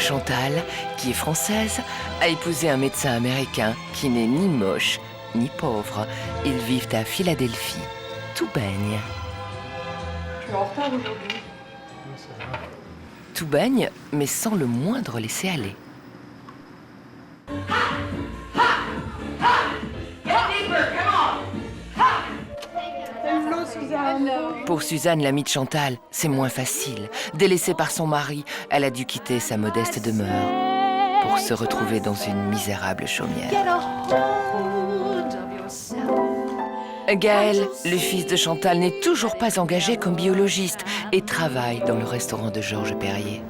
Chantal, qui est française, a épousé un médecin américain qui n'est ni moche ni pauvre. Ils vivent à Philadelphie. Tout baigne. Tu es en retard aujourd'hui. Tout baigne, mais sans le moindre laisser-aller. Pour Suzanne, l'amie de Chantal, c'est moins facile. Délaissée par son mari, elle a dû quitter sa modeste demeure pour se retrouver dans une misérable chaumière. Gaël, le fils de Chantal, n'est toujours pas engagé comme biologiste et travaille dans le restaurant de Georges Perrier.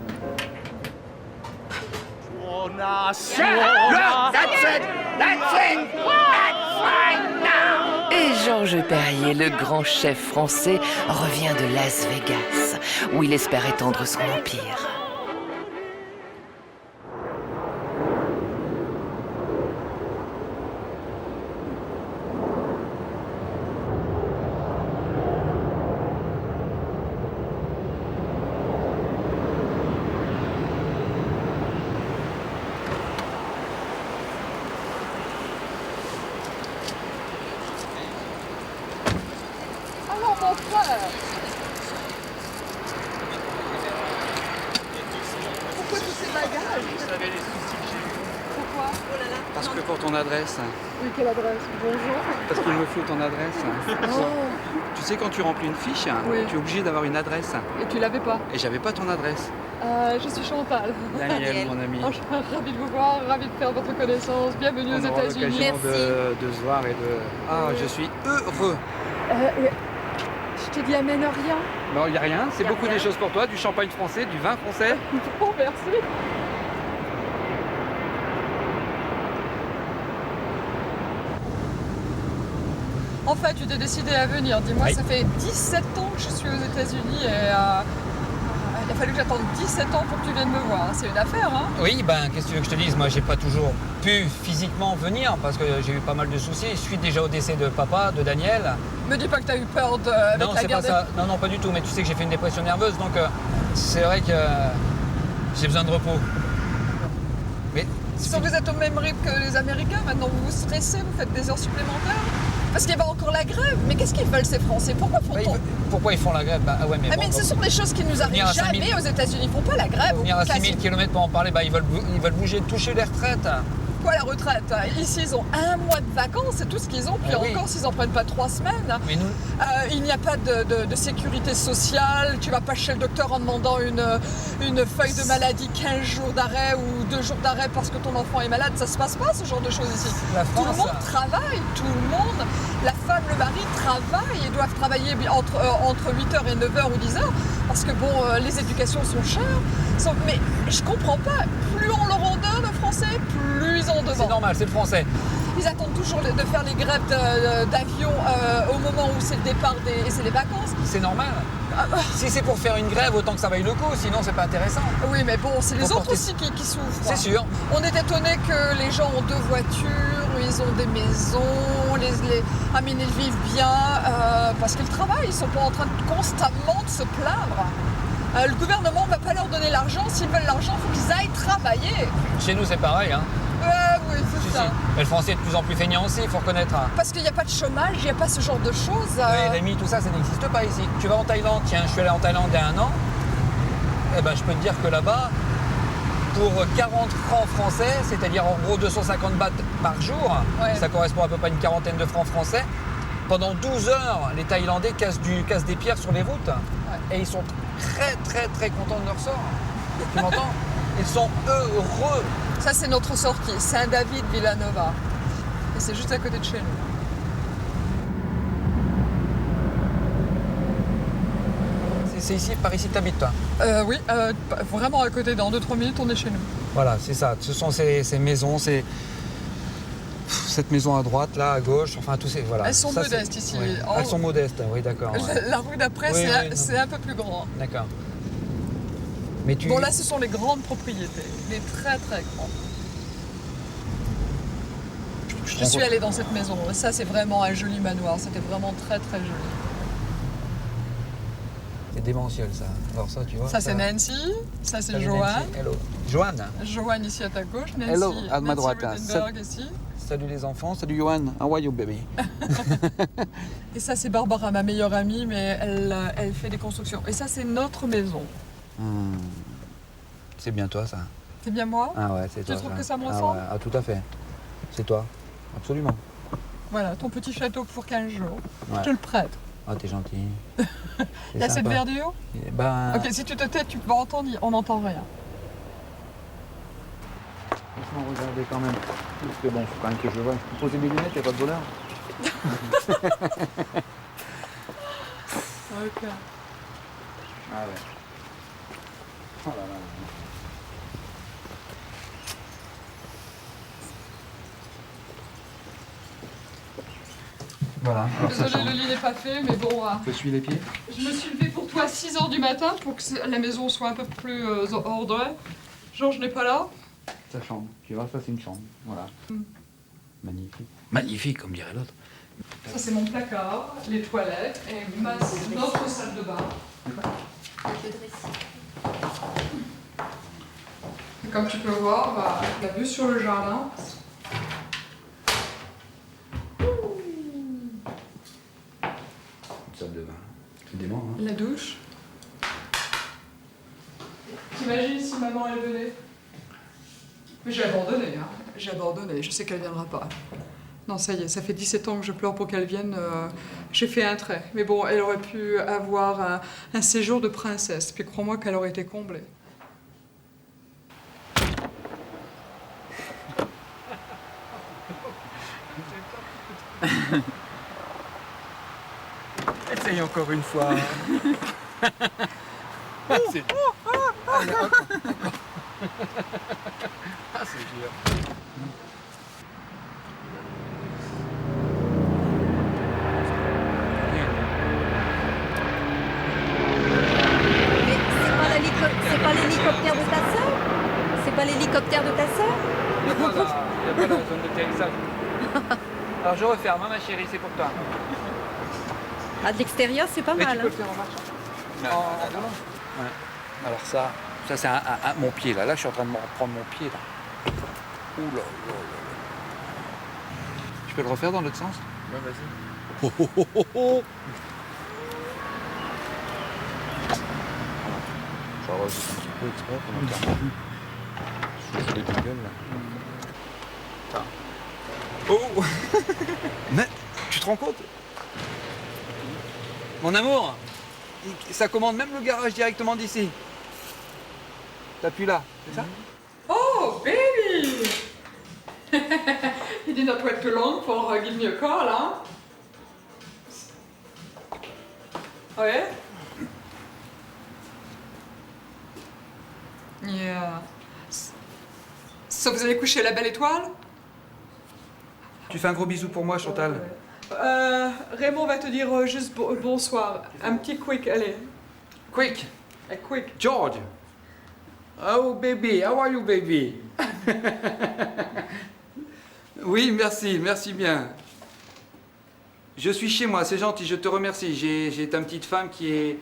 Et Georges Perrier, le grand chef français, revient de Las Vegas, où il espère étendre son empire. Pourquoi tous ces bagages? Vous savez les soucis que j'ai eu. Pourquoi? Parce que pour ton adresse. Oui, quelle adresse? Bonjour. Parce qu'il me faut ton adresse. Oh. Tu sais, quand tu remplis une fiche, Oui. tu es obligé d'avoir une adresse. Et tu l'avais pas? Et j'avais pas ton adresse. Je suis Chantal. Daniel, mon ami. Oh, je suis ravie de vous voir, ravie de faire votre connaissance. Bienvenue aux On aura États-Unis. l'occasion de se voir et de... Ah, je suis heureux. Je t'ai dit amène rien. Non, il n'y a rien. C'est Y a beaucoup rien. des choses pour toi. Du champagne français, du vin français. Oh, merci. En fait, tu t'es décidé à venir. Dis-moi, Oui. ça fait 17 ans que je suis aux États-Unis et il a fallu que j'attende 17 ans pour que tu viennes me voir. C'est une affaire, hein? Oui, ben qu'est-ce que tu veux que je te dise? Moi, j'ai pas toujours pu physiquement venir parce que j'ai eu pas mal de soucis. Suite déjà au décès de papa, de Daniel. Me dis pas que tu as eu peur avec Non, la c'est guerre pas ça. Non, non, pas du tout. Mais tu sais que j'ai fait une dépression nerveuse, donc c'est vrai que j'ai besoin de repos. Mais Si vous êtes au même rythme que les Américains, maintenant vous vous stressez, vous faites des heures supplémentaires? Parce qu'il y avait encore la grève. Mais qu'est-ce qu'ils veulent ces Français? Pourquoi font-on? pourquoi ils font la grève? Bah ah ouais, mais Ah, bon, mais ce bon. sont des choses qui nous Venir arrivent à 5000. jamais aux États-Unis. Ils font pas la grève. Venir à Classique. 6000 km pour en parler, bah, ils veulent bouger, toucher les retraites. Quoi la retraite? Ici ils ont un mois de vacances, c'est tout ce qu'ils ont. Puis Ah oui. encore s'ils en prennent pas 3 semaines. Mais nous, Il n'y a pas de sécurité sociale, tu vas pas chez le docteur en demandant une feuille de maladie, 15 jours d'arrêt ou 2 jours d'arrêt parce que ton enfant est malade, ça se passe pas ce genre de choses ici. La Tout le France, monde travaille, tout le monde, la femme, le mari travaillent et doivent travailler entre 8h et 9h ou 10h parce que bon, les éducations sont chères. Mais je comprends pas, plus on leur en donne aux Français, plus ils en c'est demandent. normal, c'est le français. Ils attendent toujours de faire les grèves d'avion au moment où c'est le départ et c'est les vacances. C'est normal. Si c'est pour faire une grève, autant que ça vaille le coup, sinon c'est pas intéressant. Oui, mais bon, c'est les Pour autres porter- aussi qui souffrent. C'est sûr. On est étonné que les gens ont 2 voitures, ils ont des maisons, ils vivent bien parce qu'ils travaillent, ils sont pas en train de constamment de se plaindre. Le gouvernement ne va pas leur donner l'argent, s'ils veulent l'argent, il faut qu'ils aillent travailler. Chez nous, c'est pareil. Hein. Oui, c'est Si, ça. si. Mais le français est de plus en plus feignant aussi, il faut reconnaître. Hein. Parce qu'il n'y a pas de chômage, il n'y a pas ce genre de choses. Les RMI, tout ça, ça n'existe pas ici. Tu vas en Thaïlande, tiens, je suis allé en Thaïlande il y a 1 an. Eh ben, je peux te dire que là-bas, pour 40 francs français, c'est-à-dire en gros 250 bahts par jour, Ouais. ça correspond à peu près à une quarantaine de francs français. Pendant 12 heures, les Thaïlandais cassent des pierres sur les routes. Et ils sont très, très, très contents de leur sort. Tu m'entends? Ils sont heureux. Ça, c'est notre sortie, Saint-David, Villanova. Et c'est juste à côté de chez nous. C'est ici, par ici que t'habites, toi? Oui, vraiment à côté, dans 2-3 minutes, on est chez nous. Voilà, c'est ça. Ce sont ces maisons, cette maison à droite, là, à gauche, enfin tous ces... Voilà. Elles sont Ça, modestes c'est- ici. ouais. Oh. Elles sont modestes, oui, d'accord. Ouais. La rue d'après, Oui, oui, c'est un peu plus grand. D'accord. Mais tu... Bon, là, ce sont les grandes propriétés, les très très grandes. Je suis allée dans cette maison. Ça, c'est vraiment un joli manoir. C'était vraiment très très joli. C'est démentiel ça. Alors ça, tu vois. Ça, c'est Nancy. Ça, c'est Joanne. Nancy. Hello. Joanne. Joanne ici à ta gauche. Nancy, Hello, à ma Nancy droite, hein. Rothenberg ici. Salut les enfants, salut Johan. How are you baby? Et ça, c'est Barbara, ma meilleure amie, mais elle fait des constructions. Et ça, c'est notre maison. C'est bien toi ça. C'est bien moi? Ah ouais, c'est Tu toi. trouves ça. que ça me Ah ressemble? ouais, ah, tout à fait. C'est toi. Absolument. Voilà, ton petit château pour 15 jours. Ouais. Je te le prête. Ah, t'es gentil. Il y a cette verdure? Ben, Ok, si tu te tais, tu vas entendre, on n'entend rien. franchement, regardez quand même. Parce que bon, faut quand même que je vois. Je peux poser mes lunettes, y'a pas de voleur. Ok. Ah ouais. Oh là là. Voilà. Alors, ça Désolée, change. le lit n'est pas fait, mais bon, Je suis les pieds. je me suis levée pour toi à 6 h du matin pour que la maison soit un peu plus ordonnée. Georges n'est pas là. Ta chambre. Tu vois, ça c'est une chambre. Voilà. Mm. Magnifique. Magnifique, comme dirait l'autre. Ça, c'est mon placard, les toilettes et notre salle de bain. Et comme tu peux voir, bah, la vue sur le jardin. Une salle de bain. C'est dément, hein. La douche. T'imagines si maman elle venait? Mais j'ai abandonné, hein. J'ai abandonné, je sais qu'elle viendra pas. Non, ça y est, ça fait 17 ans que je pleure pour qu'elle vienne. J'ai fait un trait. Mais bon, elle aurait pu avoir un séjour de princesse. Puis crois-moi qu'elle aurait été comblée. Essaye encore une fois. C'est dur. Ah, c'est dur. Mais c'est pas l'hélicoptère de ta sœur? C'est pas l'hélicoptère de ta sœur? Il n'y a pas la zone d'atterrissage. Alors je referme, hein, ma chérie, c'est pour toi. Ah, de l'extérieur, c'est pas Mais mal. tu peux Hein. le faire en marchant. En volant. Ouais. Alors ça c'est mon pied là. Là, je suis en train de me reprendre mon pied là. Ouh là là là là. Tu peux le refaire dans l'autre sens? Ouais, vas-y. Oh, oh, oh, oh, oh. Ça va, c'est un petit peu exprès pour l'enterrement. Je suis les gueule là. Oh. Mais tu te rends compte? Mon amour, ça commande même le garage directement d'ici. T'appuies là, c'est ça? Oh, baby! You did not wait too long for give me a call, hein? Ouais? Yeah. So, vous allez coucher la belle étoile? Tu fais un gros bisou pour moi, Chantal. Raymond va te dire juste bonsoir. Un petit quick, allez. Quick, A quick. George. Oh baby, how are you baby? Oui, merci bien. Je suis chez moi, c'est gentil, je te remercie. J'ai ta petite femme qui est...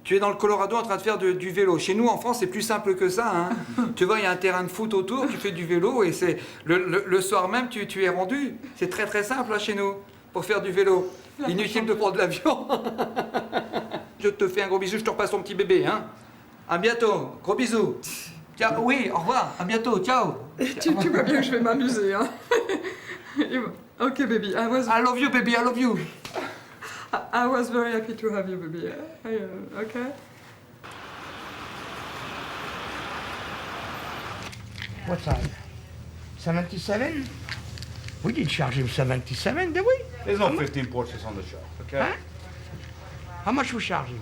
Tu es dans le Colorado en train de faire du vélo. Chez nous, en France, c'est plus simple que ça. Hein. Tu vois, il y a un terrain de foot autour, tu fais du vélo et c'est le soir même, tu es rendu. C'est très très simple là, chez nous, pour faire du vélo. Inutile de prendre l'avion. Je te fais un gros bisou, je te repasse ton petit bébé. Hein. À bientôt, gros bisous. Ciao, oui, au revoir, à bientôt, ciao. Tu vois bien que je vais m'amuser, hein? Ok, baby. I love you, baby, I love you. I was very happy to have you, baby. Okay? What size? 77? We did charge him 77, did we? There's no 15 porches on the shop, okay? Huh? How much we charge him?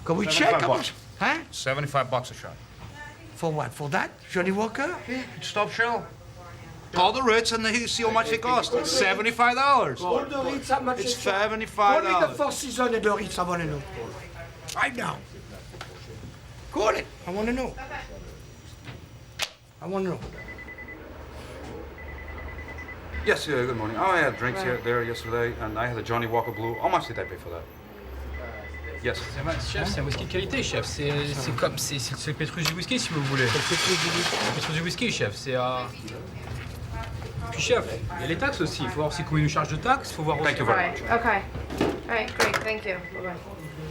Can we 75 check how bucks. much? Huh? $75 a shot. For what? For that? Johnny Walker? Stop show. Call the Ritz and you see how much it costs. It's $75. All the Ritz, how much It's it cost? Only the $75. Four Seasons and the Ritz, I want to know. Right now. Call it. I want to know. I want to know. Yes, good morning. Oh, I had drinks there yesterday, and I had a Johnny Walker Blue. How much did I pay for that? Yes. Chef, c'est un whisky de qualité, chef. C'est le Pétrus du whisky, si vous voulez. C'est le Pétrus du whisky, chef. C'est Puis, chef, il y a les taxes aussi. Il faut voir aussi combien il nous charge de taxes. Il faut voir aussi. Thank you very much. Okay. All right, great. Thank you. Bye-bye.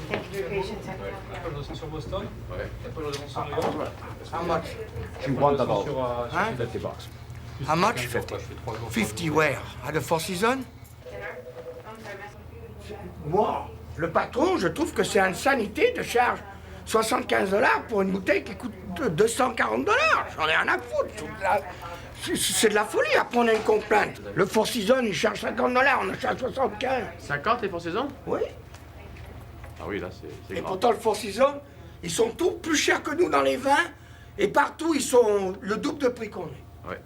Thank you for your patience. Il n'y a pas de raison sur Boston. Il n'y a pas de raison sur New York. How much? Il n'y a pas de raison sur Hein? Philadelphie. How much? 50. 50 where? At the Four Seasons? Moi, le patron, je trouve que c'est insanité de charge 75 $ pour une bouteille qui coûte 240 $. J'en ai rien à foutre. C'est de la folie. Après, on a une complainte. Le Four Seasons, il charge 50 $, on en charge 75. 50 les Four Seasons? Oui. Ah oui, là, c'est Et grand. pourtant, le Four Seasons, ils sont tous plus chers que nous dans les vins. Et partout, ils sont le double de prix qu'on est. Ouais.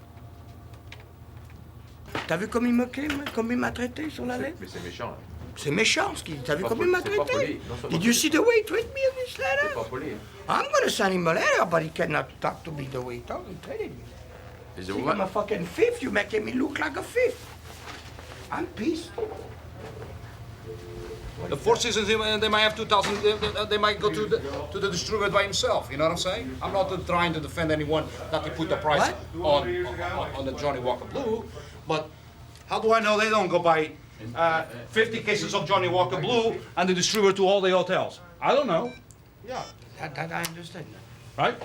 T'as vu comme il m'a traité sur la lettre? Mais c'est méchant, là. C'est méchant ce qu'il... T'as vu Pas comme il m'a poli, c'est pas traité? poli. Non, c'est pas Did you poli. see the way he treated me in this C'est letter? pas poli, hein. I'm gonna send him a letter, but he cannot talk to me the way he talked. He treated me. Is the See, woman- I'm a fucking thief. You making me look like a thief. I'm pissed. The Four Seasons, they might have 2,000. They might go to the distributor by himself. You know what I'm saying? I'm not trying to defend anyone that they put the price on the Johnny Walker Blue, but how do I know they don't go buy 50 cases of Johnny Walker Blue and they distribute to all the hotels? I don't know. Yeah, that I understand. Right?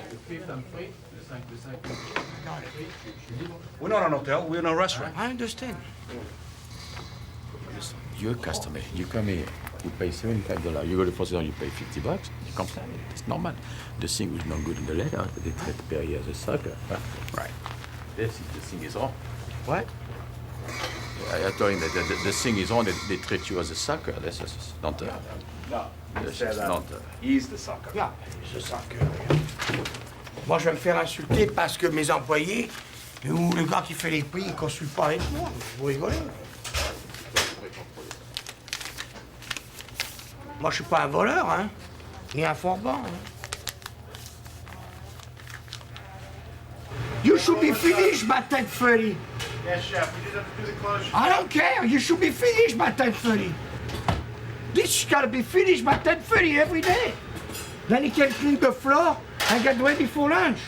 We're not an hotel. We're in a restaurant. I understand. You're a customer. You come here, you pay $75. You go to the Four Seasons, you pay $50. You complain. It's normal. The thing was not good in the letter. They treat Perry as a sucker. Right. The thing is wrong. What? I told him that the thing is wrong. They treat you as a sucker. This is not. This is not. He's the sucker. Yeah, c'est ça que... Moi, je vais me faire insulter parce que mes employés, ou le gars qui fait les prix, il ne consulte pas avec moi. Vous rigolez? Moi, je suis pas un voleur, hein, ni un forbant. Hein. You should be finished by 10:30. Yes, chef. We just have to do the closure. I don't care. You should be finished by 10:30. This has got to be finished by 10:30 every day. Then he can clean the floor and get ready for lunch.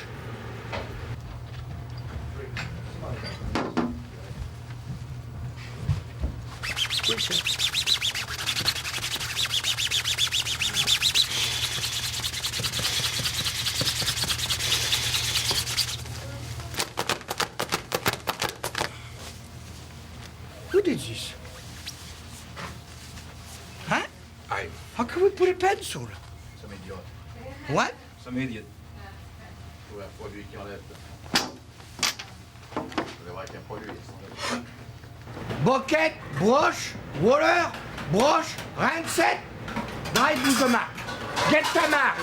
Who did this? Huh? How can we put a pencil? Some idiot. What? Some idiot. Ouais, un produit qui enlève. Vous allez voir qu'un produit. Bucket, brush, water, brush, rinsette, dry with the map. Get Tamar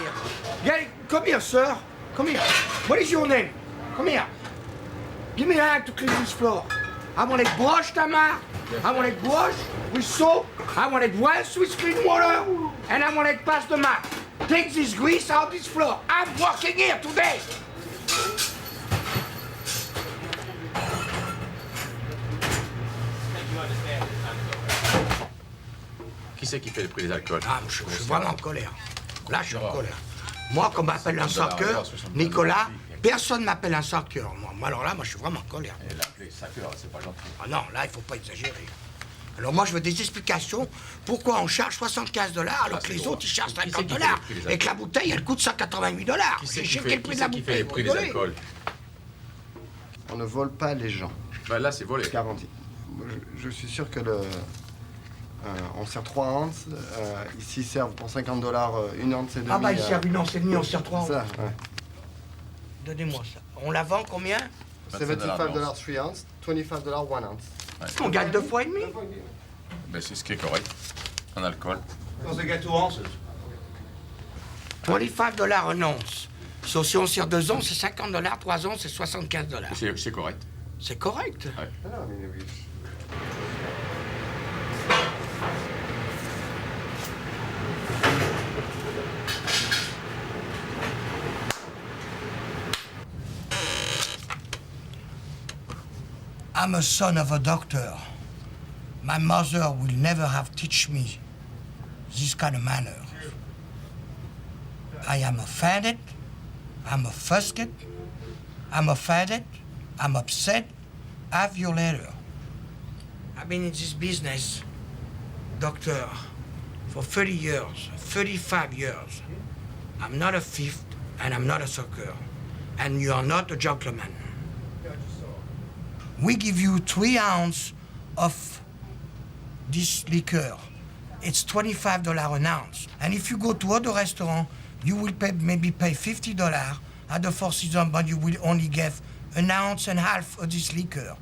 here. Come here, sir. Come here. What is your name? Come here. Give me a hand to clean this floor. I want it brushed, Tamar. I want it brushed with soap. I want it rinsed with clean water. And I want it past the map. Take this grease out this floor. I'm working here today. Qui c'est qui fait le prix des alcools? Ah, je suis vraiment en colère. Là, je suis en colère. Moi, quand on m'appelle un soccer, Nicolas, personne ne m'appelle un soccer. Moi, alors là, moi, je suis vraiment en colère. Et l'appeler soccer, c'est pas gentil. Ah non, là, il faut pas exagérer. Alors moi, je veux des explications. Pourquoi on charge 75 $ alors que les autres, ils chargent 50 $ et que la bouteille, elle coûte 188 $. Qui c'est J'ai qui cherché fait, le prix qui de la c'est qui fait bouteille. les vous prix des rigolez. alcools? On ne vole pas les gens, Bah là, c'est volé. garanti. Je suis sûr que on sert 3 onces. Ici, ils servent pour 50 $, une once et demie. Ah bah, ils servent une once et demie, on sert 3 onces. Ça, ouais. Donnez-moi ça. On la vend combien? 75 $, 3 ounces, 25 $, 1 ounce. On gagne 2 fois et demi. Ben, c'est ce qui est correct. En alcool. Because they get 2 ounces. 25 $ un once. Sauf si on sert 2 onces, c'est 50 $, 3 onces, c'est 75 $. C'est correct. C'est correct. Ouais. Ah non, mais oui. I'm a son of a doctor. My mother will never have teach me this kind of manners. I am offended, I'm offuscated, I'm offended, I'm upset. Have your letter. I've been in this business, doctor, for 30 years, 35 years. I'm not a thief and I'm not a sucker. And you are not a gentleman. We give you 3 ounces of this liquor. It's $25 an ounce. And if you go to other restaurant, you will maybe pay $50 at the Four Seasons, but you will only give 1.5 ounces of this liquor.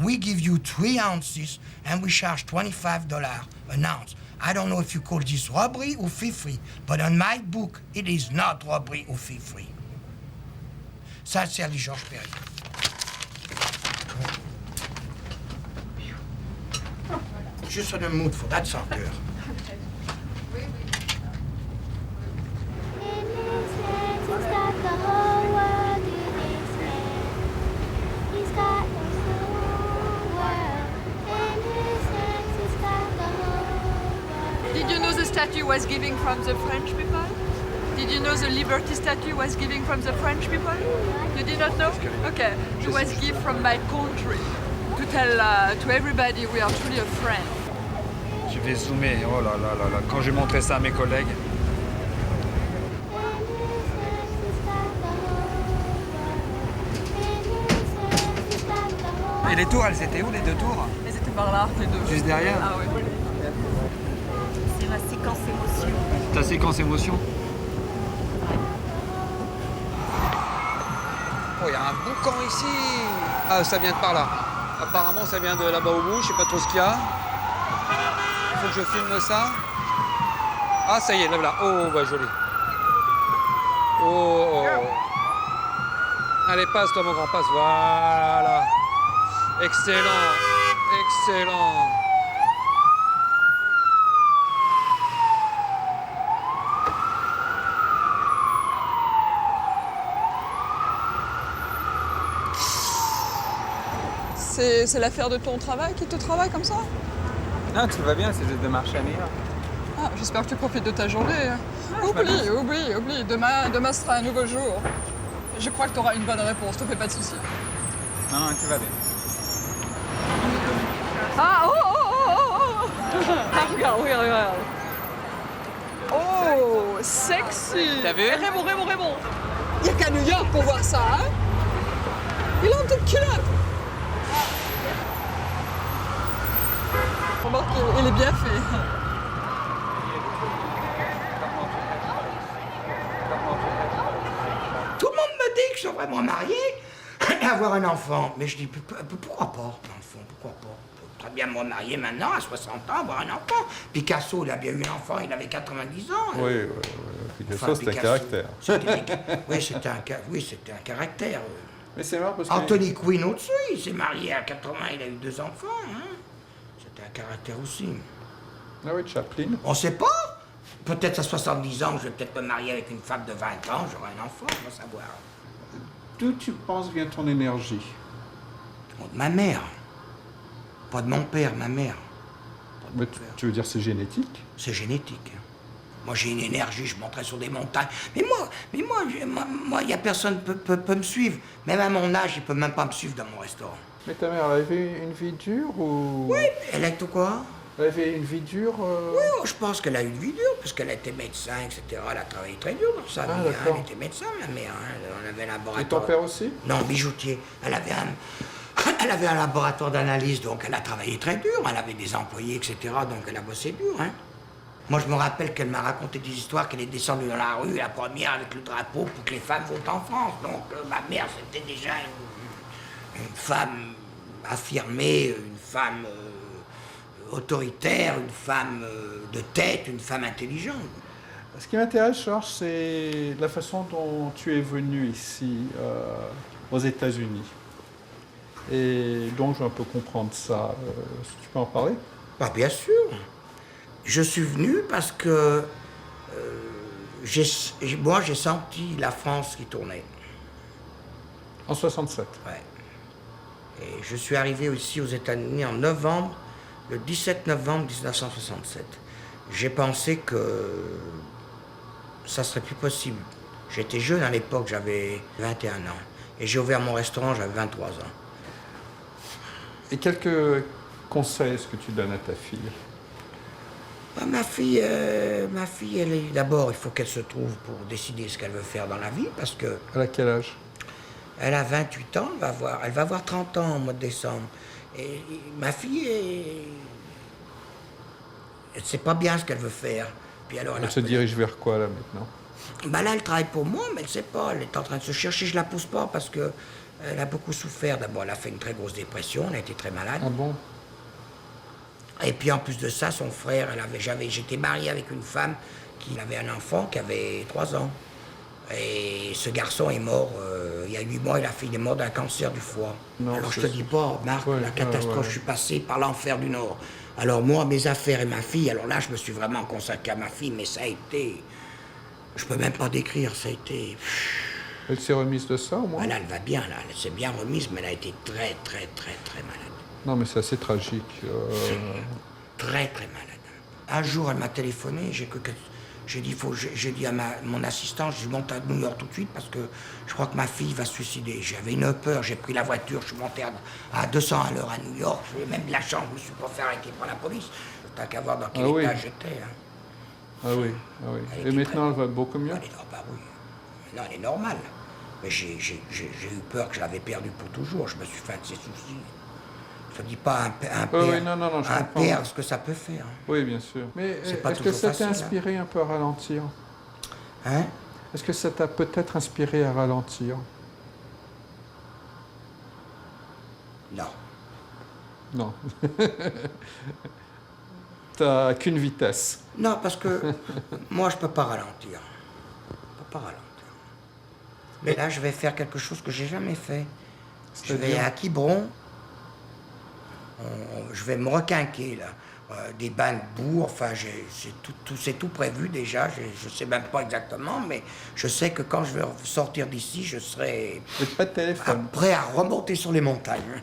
We give you 3 ounces and we charge $25 an ounce. I don't know if you call this robbery or thievery, but on my book, it is not robbery or thievery. Ça, c'est Ali Georges Perry. Just in the mood for that soccer. Did you know the statue was given from the French people? Did you know the Liberty statue was given from the French people? You did not know? Okay, it was given from my country to tell to everybody we are truly a friend. Je vais zoomer, oh là là là là, quand j'ai montré ça à mes collègues. Et les tours, elles étaient où les 2 tours? Elles étaient par là, les 2. Juste derrière? Ah oui. C'est ma séquence émotion. Ta séquence émotion? Oh, il y a un boucan ici. Ah, ça vient de par là. Apparemment, ça vient de là-bas au bout, je sais pas trop ce qu'il y a. Il faut que je filme ça. Ah, ça y est, là, là. Oh, bah joli. Oh. Allez, passe, toi, mon grand, passe. Voilà. Excellent. Excellent. C'est l'affaire de ton travail qui te travaille comme ça? Non, tout va bien, c'est juste de marcher à New York. Ah, j'espère que tu profites de ta journée. Oublie. Demain sera un nouveau jour. Je crois que tu auras une bonne réponse, te fais pas de soucis. Non, tout va bien. Ah, oh. Ah, regarde. Oh, sexy. T'as vu? Raymond. Il n'y a qu'à New York pour voir ça, hein? Il a une petite culotte. Remarque, il est bien fait. Tout le monde me dit que je suis vraiment marié et avoir un enfant. Mais je dis, pourquoi pas, enfant, pourquoi pas? Très bien me remarier maintenant, à 60 ans, avoir un enfant. Picasso, il a bien eu un enfant, il avait 90 ans. Oui. Picasso, c'était un caractère. Oui, c'était un caractère. Mais c'est marrant parce que... Anthony Quinn au-dessus, il s'est marié à 80, il a eu 2 enfants. Hein. C'était un caractère aussi. Ah oui, Chaplin. On sait pas. Peut-être à 70 ans, je vais peut-être me marier avec une femme de 20 ans, j'aurai un enfant, on va savoir. D'où tu penses vient ton énergie? De ma mère. Pas de mon père, ma mère. Mais tu veux dire c'est génétique? C'est génétique. Moi, j'ai une énergie, je monterai sur des montagnes. Mais moi, il n'y a personne qui peut me suivre. Même à mon âge, il ne peut même pas me suivre dans mon restaurant. Mais ta mère, elle avait une vie dure ou... Oui, elle a tout quoi? Elle avait une vie dure Oui, je pense qu'elle a eu une vie dure, parce qu'elle était médecin, etc. Elle a travaillé très dur dans sa vie. Hein. Elle était médecin, ma mère. Hein. On avait un laboratoire. Et ton père aussi? Non, bijoutier. Elle avait un laboratoire d'analyse, donc elle a travaillé très dur. Elle avait des employés, etc. Donc elle a bossé dur. Hein. Moi, je me rappelle qu'elle m'a raconté des histoires qu'elle est descendue dans la rue, la première avec le drapeau, pour que les femmes votent en France. Donc ma mère, c'était déjà une femme affirmée, une femme autoritaire, une femme de tête, une femme intelligente. Ce qui m'intéresse, Georges, c'est la façon dont tu es venu ici, aux États-Unis. Et donc, je veux un peu comprendre ça. Est-ce que tu peux en parler? Bien sûr. Je suis venu parce que j'ai senti la France qui tournait. En 67? Ouais. Et je suis arrivé ici aux États-Unis en novembre, le 17 novembre 1967. J'ai pensé que ça serait plus possible. J'étais jeune à l'époque, j'avais 21 ans. Et j'ai ouvert mon restaurant, j'avais 23 ans. Et quelques conseils est-ce que tu donnes à ta fille? Ma fille, elle est d'abord, il faut qu'elle se trouve pour décider ce qu'elle veut faire dans la vie, parce que... Elle a quel âge? Elle a 28 ans, elle va avoir 30 ans au mois de décembre. Et ma fille, elle ne sait pas bien ce qu'elle veut faire. Puis alors, Elle se dirige vers quoi là maintenant? Bah là, elle travaille pour moi, mais elle ne sait pas. Elle est en train de se chercher. Je ne la pousse pas parce qu'elle a beaucoup souffert. D'abord, elle a fait une très grosse dépression, elle a été très malade. Ah bon? Et puis en plus de ça, son frère, j'étais marié avec une femme qui avait un enfant qui avait 3 ans. Et ce garçon est mort il y a 8 mois, il est mort d'un cancer du foie. Non, alors je te dis pas, Marc, la catastrophe, je suis passé par l'enfer du Nord. Alors moi, mes affaires et ma fille, alors là, je me suis vraiment consacré à ma fille, mais ça a été... Je peux même pas décrire, ça a été... Elle s'est remise de ça au moins? Là, elle va bien, là, elle s'est bien remise, mais elle a été très, très, très, très malade. Non, mais c'est assez tragique. Très, très malade. Un jour, elle m'a téléphoné, j'ai dit à mon assistant, je monte à New York tout de suite parce que je crois que ma fille va se suicider. J'avais une peur, j'ai pris la voiture, je suis monté à 200 à l'heure à New York. J'ai même de la chance, je ne me suis pas fait arrêter par la police. T'as qu'à voir dans quel état j'étais. Hein. Ah oui, ah oui. Et maintenant, elle va beaucoup mieux? Bah oui. Maintenant, elle est normale. Mais j'ai eu peur que je l'avais perdue pour toujours. Je me suis fait de ces soucis. Je ne dis pas un père, un père, ce que ça peut faire. Oui, bien sûr. Mais est-ce que ça t'a inspiré un peu à ralentir? Hein? Est-ce que ça t'a peut-être inspiré à ralentir? Non. Non. T'as qu'une vitesse. Non, parce que moi, je ne peux pas ralentir. Je ne peux pas ralentir. Mais là, je vais faire quelque chose que je n'ai jamais fait. Je vais à Quiberon. Je vais me requinquer, là. Des bains de boue, enfin, c'est tout prévu déjà. Je ne sais même pas exactement, mais je sais que quand je vais sortir d'ici, je serai pas de téléphone. Prêt à remonter sur les montagnes.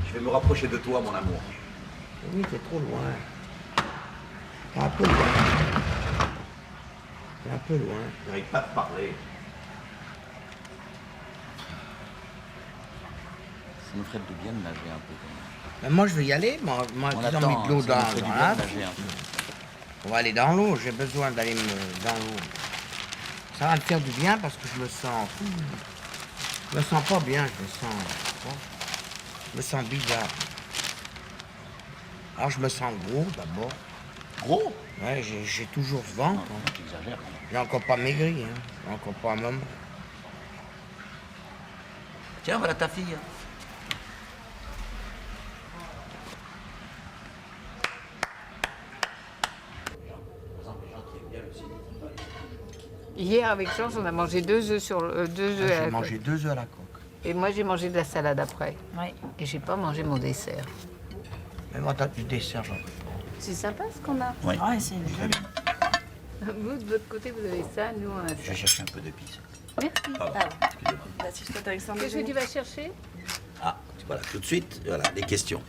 Je vais me rapprocher de toi, mon amour. Oui, t'es trop loin. T'es un peu loin. T'es un peu loin. J'arrive pas à te parler. Ça nous ferait du bien de nager un peu quand même. Ben moi, je vais y aller. Moi, ils ont mis de l'eau dans la... On va aller dans l'eau. J'ai besoin d'aller dans l'eau. Ça va me faire du bien parce que je me sens... Je me sens pas bien, je me sens bizarre. Alors, je me sens gros, d'abord. Gros? Ouais, j'ai toujours ce ventre. Non, tu exagères. J'ai encore pas maigri, hein. J'ai encore pas un moment. Tiens, voilà ta fille. Hier, avec Georges, on a mangé 2 œufs sur 2 œufs à la coque. J'ai mangé 2 œufs à la coque. Et moi, j'ai mangé de la salade après. Oui. Et j'ai pas mangé mon dessert. Mais moi, t'as du dessert, j'en veux pas. C'est sympa ce qu'on a. Oui. Ouais, c'est joli. Vous, de votre côté, vous avez ça, nous, on a ça. Je vais chercher un peu d'épices. Merci. Pardon, excusez-moi. Qu'est-ce que tu vas chercher? Ah, voilà, tout de suite, voilà, des questions.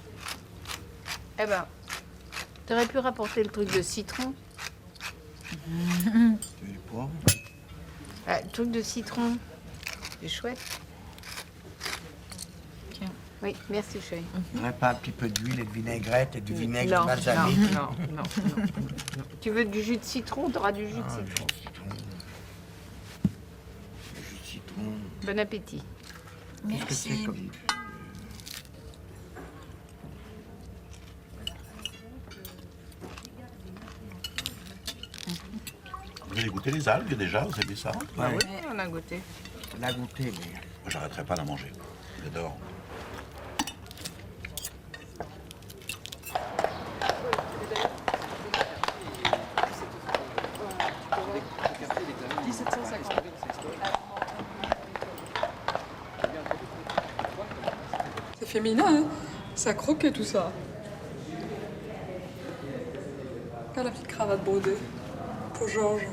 Eh ben, t'aurais pu rapporter le truc de citron. Tu veux du poivre? Ah, le truc de citron. C'est chouette. Tiens. Oui, merci, chérie. Il n'y aurait pas un petit peu d'huile et de vinaigrette et du vinaigre balsamique? Non. Tu veux du jus de citron? Tu auras du jus de citron. Du jus de citron. Bon appétit. Qu'est-ce que c'est comme... Vous avez goûté les algues déjà? Vous avez ça? Ah oui, on a goûté. On a goûté, mais... Moi, j'arrêterai pas d'en manger. J'adore. C'est féminin, hein? Ça croquait tout ça. Regarde la petite cravate brodée pour Georges.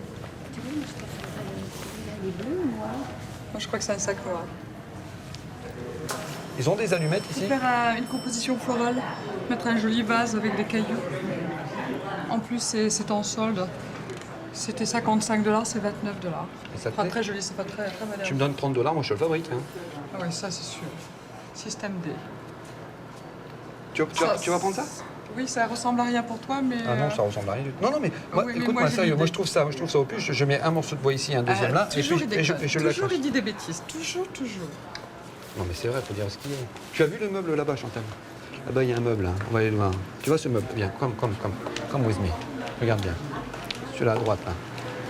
Tu vois, moi, je préfère les bleus, moi. Moi, je crois que c'est un sakura. Ils ont des allumettes ici? Faire une composition florale, mettre un joli vase avec des cailloux. En plus, c'est en solde. C'était 55 $, c'est 29 $. Ça te Enfin, plaît? très joli, c'est pas très moderne. Tu me donnes 30 $, moi je te le fabrique. Hein. Ah oui, ça c'est sûr. Système D. Tu vas prendre ça? Oui, ça ressemble à rien pour toi, mais... Ah non, ça ressemble à rien du tout. Non, non, mais moi, oui, mais écoute-moi, moi, j'ai sérieux, l'idée. moi je trouve ça au plus. Je mets un morceau de bois ici, un deuxième là, et toujours puis il déconne. je Toujours l'accroche. il dit des bêtises. Toujours. Non, mais c'est vrai, faut dire ce qu'il y a. Tu as vu le meuble là-bas, Chantal? Là-bas, il y a un meuble, là. On va aller le voir. Tu vois ce meuble? Viens, come with me. Regarde bien. Celui-là à droite, là.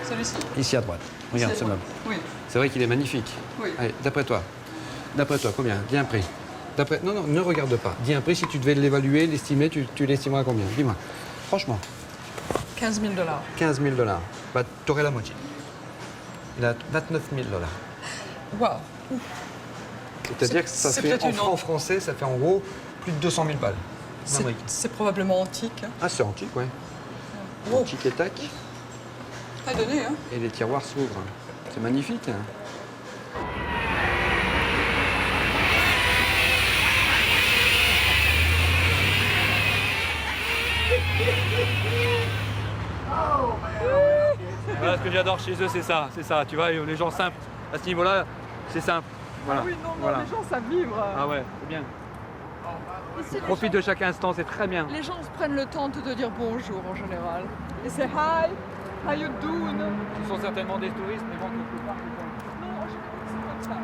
Celui-ci? Ici à droite. Regarde Ici ce à meuble. droite. Oui. C'est vrai qu'il est magnifique. Oui. Allez, d'après toi, combien? Dis un prix. Non, ne regarde pas. Dis un prix, si tu devais l'évaluer, l'estimer, tu l'estimerais à combien? Dis-moi. Franchement. 15 000 $. 15 000 $. Bah, t'aurais la moitié. Il a 29 000 $. Waouh. C'est-à-dire que ça c'est fait, peut-être en une francs français, ça fait en gros plus de 200 000 balles. C'est probablement antique. Hein. Ah, c'est antique, ouais. Oh. Antique et tac. T'as donné, hein? Et les tiroirs s'ouvrent. C'est magnifique. Hein. Voilà ce que j'adore chez eux, c'est ça, tu vois, les gens simples. À ce niveau-là, c'est simple. Voilà. Ah oui, non, voilà. les gens savent vivre. Ah ouais, c'est bien. Ici, Ils profitent de chaque instant, c'est très bien. Les gens se prennent le temps de te dire bonjour en général. Et c'est hi, how you doing? Ce sont certainement des touristes, mais bon, quelque part, Non, en général, c'est comme ça.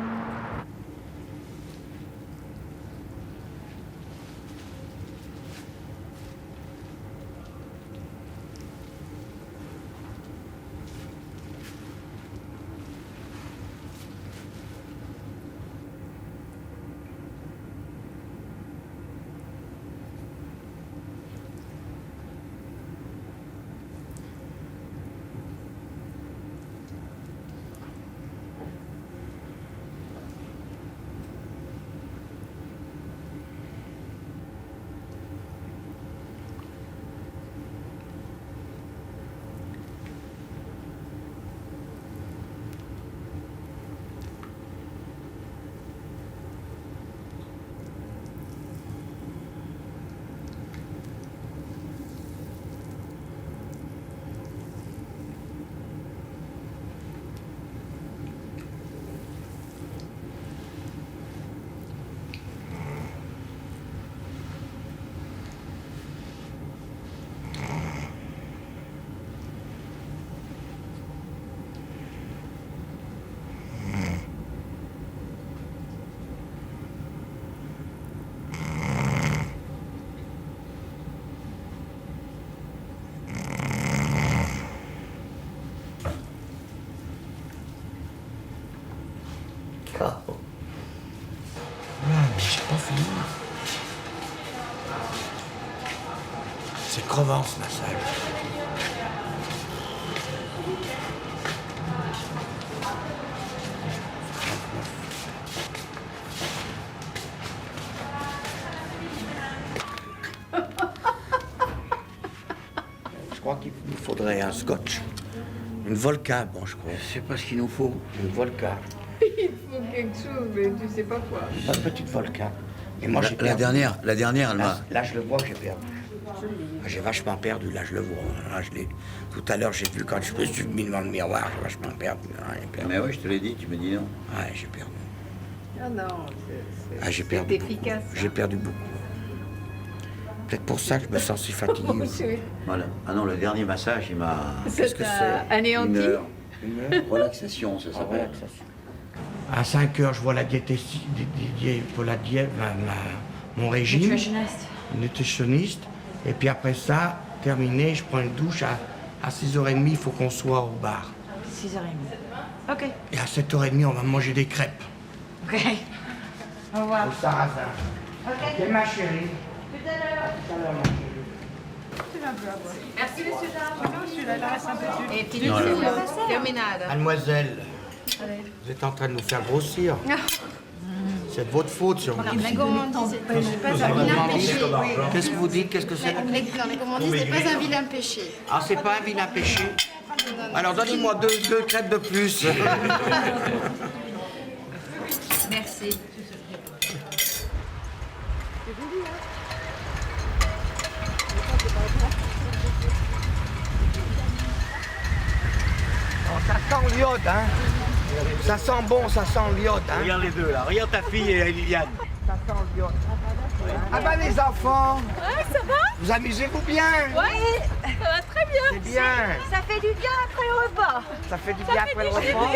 J'ai pas fini. C'est crevant ce massage. Je crois qu'il nous faudrait un scotch. Une Volca, bon, je crois. C'est pas ce qu'il nous faut, une Volca. Il faut quelque chose, mais tu sais pas quoi. Une petite Volca. Et moi, j'ai La dernière, elle m'a... Là, je le vois que j'ai perdu. J'ai vachement perdu, là, je le vois. Là, tout à l'heure, j'ai vu quand je me suis mis devant le miroir, j'ai vachement perdu. Mais oui, je te l'ai dit, tu me dis non. Ouais, j'ai perdu. Ah non, J'ai c'est perdu efficace. beaucoup. J'ai perdu beaucoup. Peut-être pour ça que je me sens si fatigué. Voilà. Ah non, le dernier massage, il m'a... Qu'est-ce que c'est? Anéanti? Une heure. Relaxation, ça s'appelle. À 5 heures, je vois la mon régime. Nutritionniste. Nutritionniste. Et puis après ça, terminé, je prends une douche. À 6h30, il faut qu'on soit au bar. 6h30. Ok. Et à 7h30, on va manger des crêpes. Ok. Au revoir. Au sarrasin. Ok, ma chérie. Tout à l'heure. Tout à l'heure, ma chérie. Merci, monsieur Georges. Celui-là, il reste un peu de... Et puis, Non, c'est terminade. Mademoiselle, vous êtes en train de nous faire grossir. C'est de votre faute, si on dit. Les gourmandises, c'est pas un vilain péché. Qu'est-ce que vous dites? Qu'est-ce que c'est? Les gourmandises, c'est pas un vilain péché. Ah, c'est pas un vilain péché? Alors, donnez-moi deux crêpes de plus. Merci. Oh, ça sent l'iode, hein? Ça sent bon, ça sent l'iode, hein? Regarde les deux là, regarde ta fille et Liliane. Ça sent l'iode. Ah bah les enfants, Ouais, ça va? vous amusez-vous bien? Ouais, ça va très bien. C'est bien. Ça fait du bien après le repas. Ça fait du bien après le repas?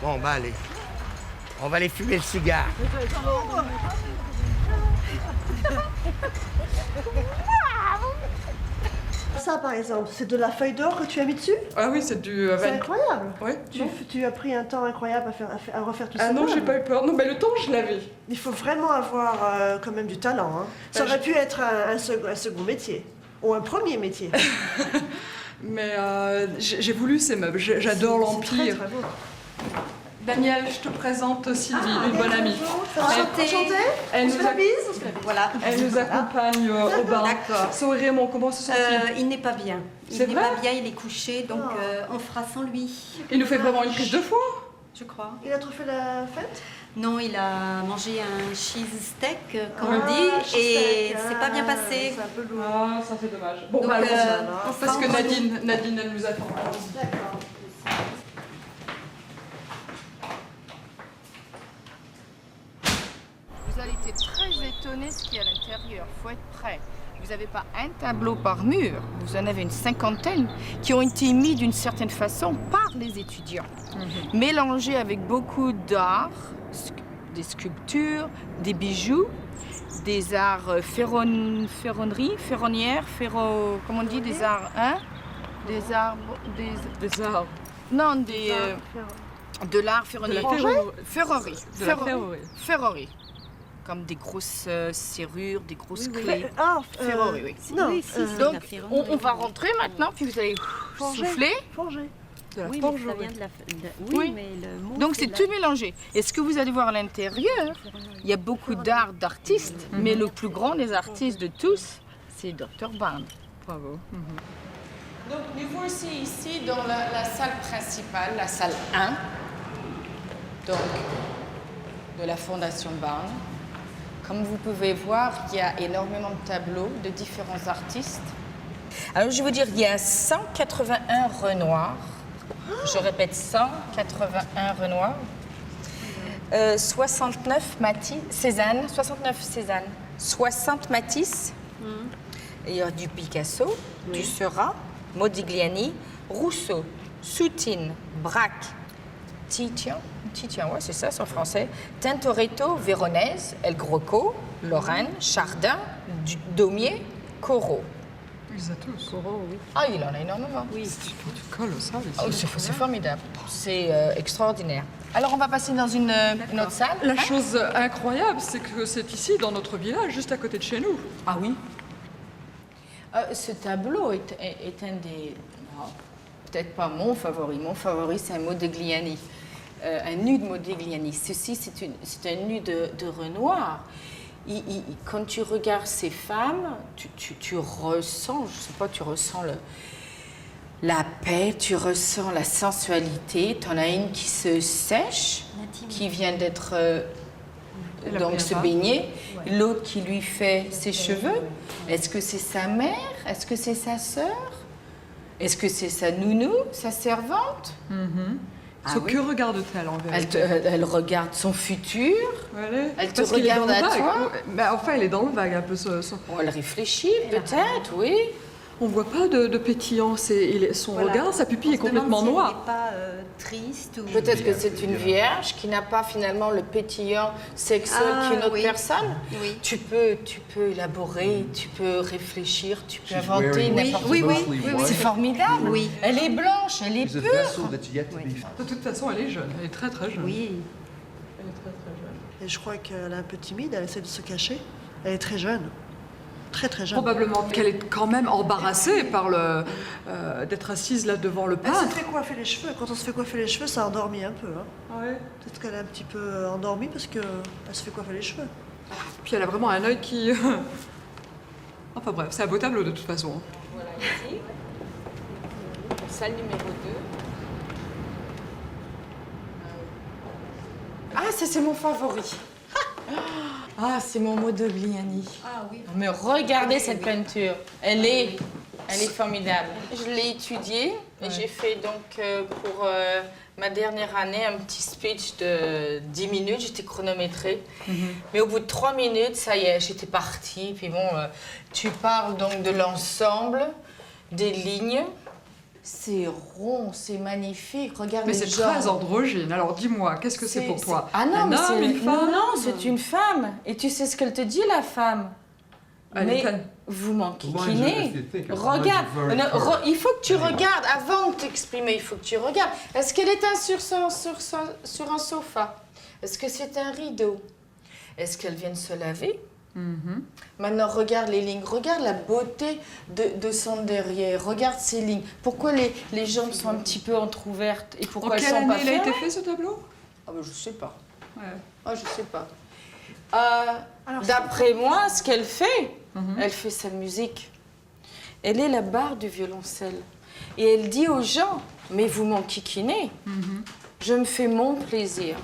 Bon, bah allez. On va aller fumer le cigare. Ça, par exemple, c'est de la feuille d'or que tu as mis dessus? Ah oui, c'est du... C'est incroyable. Ouais. Tu as pris un temps incroyable à refaire tout ça. Ah non, j'ai pas eu peur. Non, mais le temps, je l'avais. Il faut vraiment avoir quand même du talent. Hein. Ça aurait pu être un second métier. Ou un premier métier. Mais j'ai voulu ces meubles. J'adore l'Empire. C'est très beau. Daniel, je te présente Sylvie, une bonne amie. Enchantée. Elle On se nous fait la bise? Voilà. Elle nous accompagne au bain. D'accord. So, Raymond, comment se sent-il? Il n'est pas bien. Il C'est n'est vrai pas bien, il est couché, donc on fera sans lui. Il nous fait vraiment une prise de foie? Je crois. Il a trop fait la fête? Non, il a mangé un cheese steak, comme Ah, on dit, cheese et steak, c'est pas bien passé. C'est un peu lourd. Ah, ça c'est dommage. Bon, Donc, bah, allons-y. on fera Parce que entre nous. Nadine, elle nous attend. D'accord. Vous allez être très étonné ce qu'il y a à l'intérieur. Il faut être prêt. Vous n'avez pas un tableau par mur, vous en avez une cinquantaine qui ont été mis d'une certaine façon par les étudiants, mélangés avec beaucoup d'art, des sculptures, des bijoux, des arts ferronnières, comment on dit, des arts, hein? Des arts, Des arts. non, de l'art ferronnier. Ferrerie. De la ferrerie. Ferrerie. Comme des grosses serrures, des grosses Oui, clés. Ah, Ferrerie, oui. Non, Donc, on va rentrer maintenant, puis vous allez souffler. Forger. De la Oui, mais forgerie. ça vient de la... Oui. mais le mot, Donc, c'est c'est tout mélangé. Et ce que vous allez voir à l'intérieur, il y a beaucoup d'art d'artistes, mais le plus grand des artistes de tous, c'est Dr. Barnes. Bravo. Donc, nous voici ici dans la salle principale, la salle 1, donc, de la Fondation Barnes. Comme vous pouvez voir, il y a énormément de tableaux de différents artistes. Alors, je vais vous dire, il y a 181 Renoir. Je répète, 181 Renoir. 69 Cézanne, 69 Cézanne. 60 Matisse. Il y a du Picasso, du Seurat, Modigliani, Rousseau, Soutine, Braque, Titian, ouais, c'est ça, c'est en français. Tintoretto, Véronèse, El Greco, Lorraine, Chardin, Daumier, Corot. Il les a tous. Corot, oui. Ah, il en a énormément. Oui. C'est colossal ici. Oh, c'est formidable. C'est extraordinaire. Alors, on va passer dans une autre salle. La chose incroyable, c'est que c'est ici, dans notre village, juste à côté de chez nous. Ah oui. Ce tableau est un des... non, peut-être pas mon favori. Mon favori, c'est un Modigliani. Un nu de Modigliani. Ceci, c'est un nu de Renoir. Quand tu regardes ces femmes, tu ressens, je sais pas, tu ressens la paix, tu ressens la sensualité. Tu en as une qui se sèche, qui vient d'être... donc se baigner, l'autre qui lui fait ses cheveux. Est-ce que c'est sa mère? Est-ce que c'est sa sœur? Est-ce que c'est sa nounou, sa servante? Ce que regarde-t-elle en vérité? Elle regarde son futur. Elle te Parce qu'il est regarde dans le à vague. toi. Mais enfin, elle est dans le vague un peu. Elle réfléchit peut-être, oui. On voit pas de pétillant. Son regard, sa pupille est complètement noire. Il n'est pas triste ou... Peut-être que c'est une vierge qui n'a pas finalement le pétillant sexuel qu'une autre personne. Oui. Tu peux élaborer, tu peux réfléchir, tu peux inventer n'importe quoi. Oui. C'est formidable. Oui. Elle est blanche, elle est pure. De toute façon, elle est jeune. Elle est très très jeune. Oui. Elle est très très jeune. Et je crois qu'elle est un peu timide, elle essaie de se cacher. Elle est très jeune. Très très jeune. Probablement qu'elle est quand même embarrassée par d'être assise là devant le Elle peintre. se fait coiffer les cheveux. Quand on se fait coiffer les cheveux, ça endormit un peu. Hein. Ouais. Peut-être qu'elle est un petit peu endormie parce qu'elle se fait coiffer les cheveux. Puis elle a vraiment un œil qui... Enfin bref, c'est un beau tableau de toute façon. Voilà, ici. Salle numéro 2. Ah, ça c'est mon favori. Ah, c'est mon Modigliani. Ah oui. Mais regardez cette peinture. Elle est formidable. Je l'ai étudiée et j'ai fait donc pour ma dernière année un petit speech de 10 minutes. J'étais chronométrée. Mais au bout de 3 minutes, ça y est, j'étais partie. Puis bon, tu parles donc de l'ensemble, des lignes. C'est rond, c'est magnifique. Regarde Mais les c'est jambes. très androgyne. Alors dis-moi, qu'est-ce que c'est pour toi? Ah non, un mais homme, une femme? Non, c'est une femme. Et tu sais ce qu'elle te dit, la femme? Elle est Mais vous Comment m'enquiquinez. elle- Regarde. comment elle- Il faut que tu regardes. Avant de t'exprimer, il faut que tu regardes. Est-ce qu'elle est sur un sofa? Est-ce que c'est un rideau? Est-ce qu'elle vient de se laver? Maintenant, regarde les lignes, regarde la beauté de son derrière, regarde ces lignes. Pourquoi les jambes sont un petit peu entrouvertes et pourquoi En elles quelle sont pas année il a été fermées? fait ce tableau? Ah ben, je sais pas. Ouais. Ah, je sais pas. D'après moi, ce qu'elle fait, elle fait sa musique. Elle est la barre du violoncelle. Et elle dit aux gens, mais vous m'enquiquinez. Je me fais mon plaisir.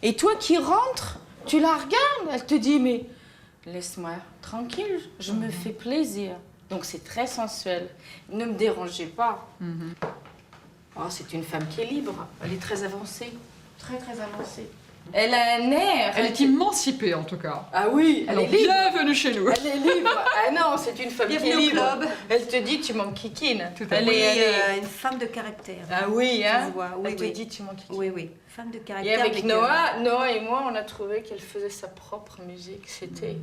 Et toi qui rentres, tu la regardes, elle te dit, mais laisse-moi tranquille, je me fais plaisir. Donc c'est très sensuel. Ne me dérangez pas. Oh, c'est une femme qui est libre. Elle est très avancée. Très, très avancée. Elle a un air. Elle est émancipée en tout cas. Ah oui, elle Alors, est libre. bienvenue chez nous. Elle est libre. Ah non, c'est une femme qui est Bienvenue au libre. club. Elle te dit, tu m'enquiquines. Elle est une femme de caractère. Ah oui, hein. Tu vois, oui, Elle te oui. dit, tu m'enquiquines. Oui, oui. Femme de Et caractère. avec mais que- Noah et moi, on a trouvé qu'elle faisait sa propre musique. C'était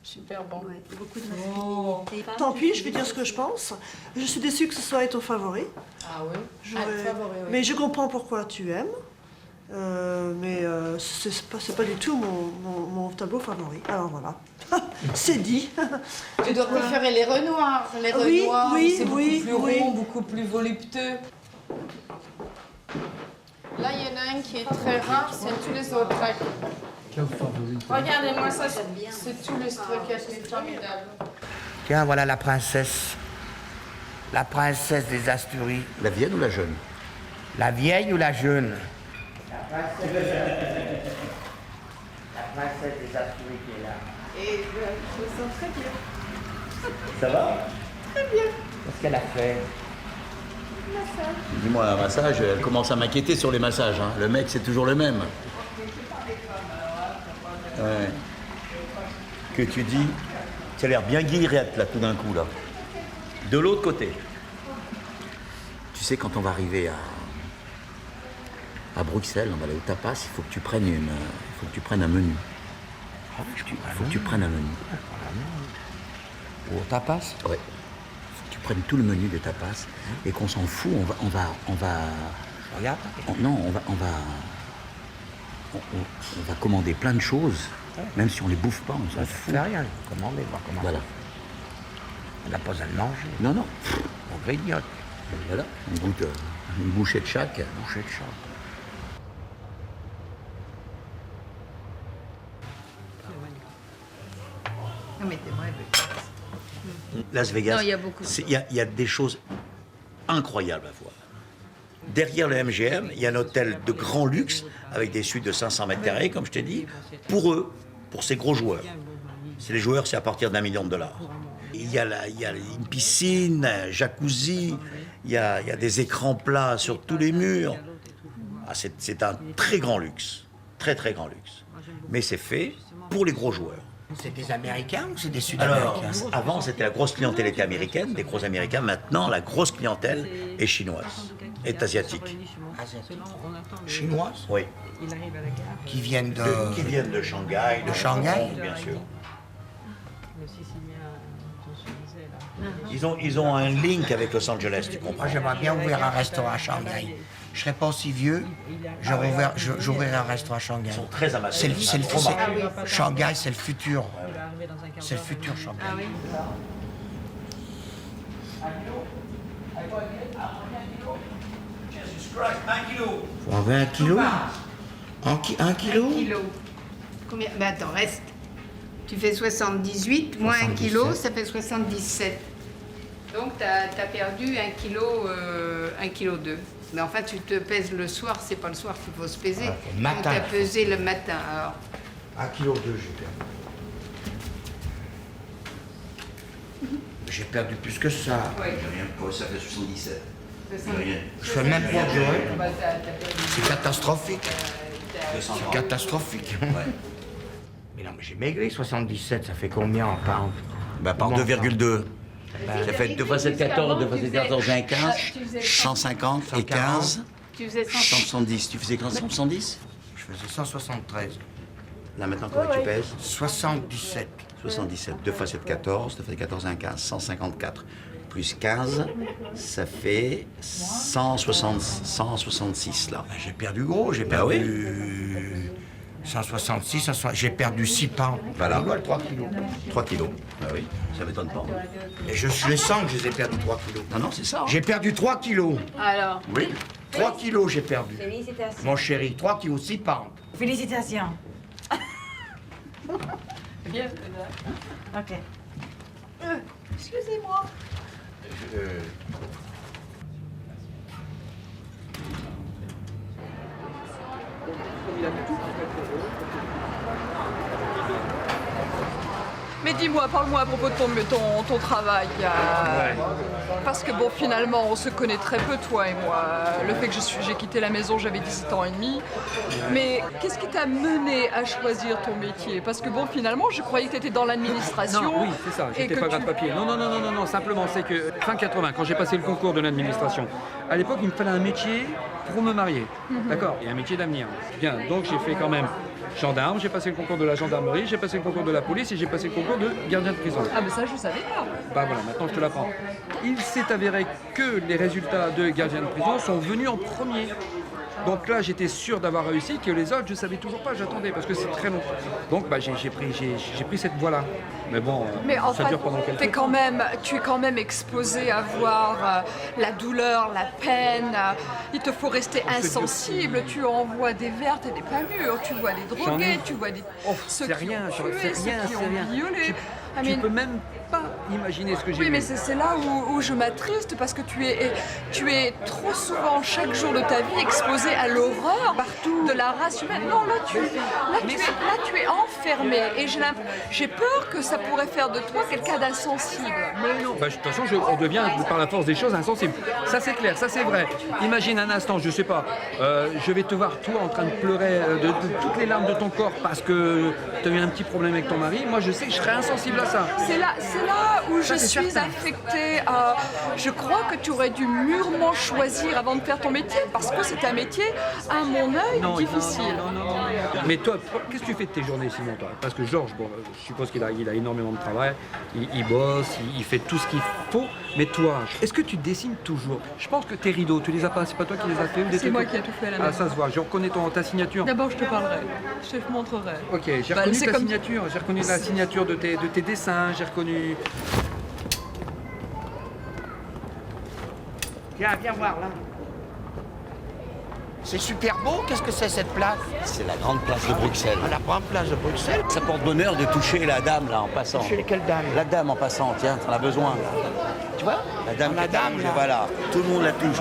super bon. Beaucoup de masculinité. Tant pis, je vais dire ce que je pense. Je suis déçue que ce soit ton favori. Ah oui. J'aurais- Ah, favori, oui. Mais je comprends pourquoi tu aimes. Mais c'est pas du tout mon tableau favori. Alors voilà, c'est dit. Tu dois préférer les Renoirs. Les Oui, Renoirs, oui, c'est beaucoup oui, plus oui. rond, beaucoup plus voluptueux. Là, il y en a un qui est très rare, c'est tous les autres. Regardez-moi ça, c'est tout le stockage, c'est formidable. Tiens, voilà la princesse. La princesse des Asturies. La vieille ou la jeune? La vieille ou la jeune? La princesse des Asturies qui est là. Et je me sens très bien. Ça va? Très bien. Qu'est-ce qu'elle a fait? Massage. Dis-moi, un massage, elle commence à m'inquiéter sur les massages. Hein. Le mec, c'est toujours le même. Ouais. Que tu dis, tu as l'air bien guillerette, là, tout d'un coup, là. De l'autre côté. Tu sais, quand on va arriver à Bruxelles, on va aller au tapas, il faut que tu prennes un menu. Il faut que tu prennes un menu. Au tapas? Ouais. Faut que tu prennes tout le menu des tapas et qu'on s'en fout, on va. Regarde. On va commander plein de choses, même si on les bouffe pas, on s'en fout. fait rien, commander, voir comment. Voilà. On n'a pas besoin de manger. Non, non. On grignote. Voilà, on goûte une bouchée de chaque. Une bouchée de chaque. Non, mais t'es vrai, Las Vegas, Non, il y a beaucoup de il y a des choses incroyables à voir. Derrière le MGM, il y a un hôtel de grand luxe avec des suites de 500 mètres carrés, comme je t'ai dit, pour eux, pour ces gros joueurs. C'est les joueurs, c'est à partir d'$1 million. Il y a une piscine, un jacuzzi, il y a des écrans plats sur tous les murs. Ah, c'est un très grand luxe, très très grand luxe. Mais c'est fait pour les gros joueurs. C'est des Américains ou c'est des Alors, Sud-Américains? avant, c'était la grosse clientèle était américaine, des gros Américains. Maintenant, la grosse clientèle est chinoise, est asiatique. Asiatiques. Chinoises? Oui. Qui viennent de... Qui viennent de Shanghai. De Shanghai? Bien sûr. Ils ont un link avec Los Angeles, tu comprends? Moi, j'aimerais bien ouvrir un restaurant à Shanghai. Je serais pas aussi vieux, j'ouvrirais un restaurant à Shanghai. Ils sont très amassés. Shanghai, c'est le futur. C'est le futur, Shanghai. Ah oui. Vous avez 1 kilo? 1 kilo? 1 kilo. Combien? Ben attends, reste. Tu fais 78, moins 1 kilo, ça fait 77. Donc tu as perdu 1 kilo, 1 kilo 2. Mais enfin, tu te pèses le soir, c'est pas le soir qu'il faut se peser. Le matin. Tu as pesé le matin. Alors, 1 kilo 2, j'ai perdu. J'ai perdu plus que ça. oui. Ça fait 77. Je fais le même poids que j'aurais. Bah, t'as perdu. C'est catastrophique. C'est catastrophique. Mais non, mais j'ai maigri, 77, ça fait combien en pounds? Bah, par 2,2. Ça fait 2 fois 7, 14, 2 fois 7, 14, 1, 15, 150 et 15, Tu faisais 170. Tu faisais 170? Je faisais 173. Là, maintenant, comment tu pèses? 77. 77. 2 fois 7, 14, 2 fois 14, 1, 15, 154. Plus 15, ça fait 166, là. J'ai perdu gros, j'ai perdu 166, j'ai perdu 6 pounds. Voilà. 3 kilos. 3 kilos. Ah oui, ça m'étonne pas. Et je les sens que je les ai perdus 3 kilos. Non, non, c'est ça. J'ai perdu 3 kilos. Alors, Oui. 3 kilos j'ai perdu. Félicitations. Mon chéri, 3 kilos, 6 pounds. Félicitations. bien. Ok. Excusez-moi. Mais dis-moi, parle-moi à propos de ton travail. Parce que bon, finalement, on se connaît très peu, toi et moi. Le fait que j'ai quitté la maison, j'avais 17 ans et demi. Mais qu'est-ce qui t'a mené à choisir ton métier? Parce que bon, finalement, je croyais que tu étais dans l'administration. Non, oui, c'est ça, j'étais pas gratte-papier. Non, simplement, c'est que fin 80, quand j'ai passé le concours de l'administration, à l'époque, il me fallait un métier pour me marier. D'accord? Et un métier d'avenir. Bien, donc j'ai fait quand même gendarme, j'ai passé le concours de la gendarmerie, j'ai passé le concours de la police et j'ai passé le concours de gardien de prison. Ah, mais ça, je savais pas. Bah voilà, maintenant je te l'apprends. Il s'est avéré que les résultats de gardien de prison sont venus en premier. Donc là, j'étais sûr d'avoir réussi, que les autres, je savais toujours pas, j'attendais, parce que c'est très long. Donc bah, j'ai pris cette voie-là. Mais bon, mais en ça fait, dure pendant quelques temps. Tu es quand même exposé à voir la douleur, la peine. Il te faut rester insensible. Tu en vois des vertes et des pas mûres. Tu vois des drogués, tu vois des ceux qui ont tué, ceux qui ont violé. Tu peux même pas imaginer ce que j'ai vu. Oui, mais c'est là où je m'attriste parce que tu es trop souvent, chaque jour de ta vie, exposé à l'horreur de la race humaine. Non, là tu es enfermé et j'ai peur que ça pourrait faire de toi quelqu'un d'insensible. Mais non. Bah, de toute façon, on devient par la force des choses insensible. Ça c'est clair, ça c'est vrai. Imagine un instant, je sais pas, je vais te voir toi en train de pleurer de toutes les larmes de ton corps parce que tu as eu un petit problème avec ton mari. Moi je sais que je serais insensible à ça. C'est là où je suis affectée. Je crois que tu aurais dû mûrement choisir avant de faire ton métier, parce que c'est un métier, à mon œil, difficile. Non. Mais toi, qu'est-ce que tu fais de tes journées, Simon, toi? Parce que Georges, bon, je suppose qu'il a énormément de travail, il bosse, il fait tout ce qu'il faut. Mais toi, est-ce que tu dessines toujours? Je pense que tes rideaux, tu les as pas, c'est pas toi qui les as fait? C'est moi qui ai tout fait à la maison. Ah, ça se voit, je reconnais ta signature. D'abord, je te parlerai, je te montrerai. Ok, j'ai reconnu ta signature, j'ai reconnu la signature de tes dessins, j'ai reconnu... Viens voir là. C'est super beau, qu'est-ce que c'est cette place? C'est la grande place de Bruxelles. La grande place de Bruxelles? Ça porte bonheur de toucher la dame là en passant. Toucher quelle dame? La dame en passant, tiens, t'en as besoin. Tu vois? La dame, voilà. Tout le monde la touche.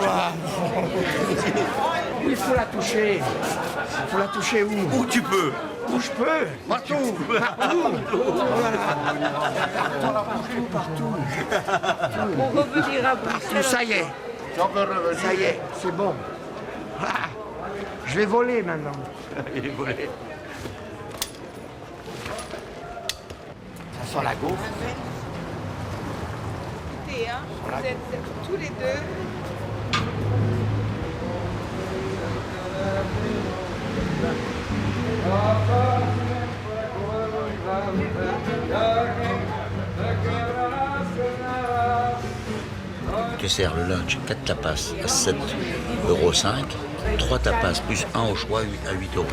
Où il faut la toucher? Il faut la toucher où? Où tu peux. Où je peux? Partout. Partout. On revenira à Bruxelles. Ça y est. Ça y est, c'est bon. Ah, je vais voler maintenant. Il est volé. Ça sent la gaufre. Écoutez, hein, vous êtes tous les deux. te sert le lunch 4 tapas à 7,05 €, 3 tapas plus 1 au choix à 8 €.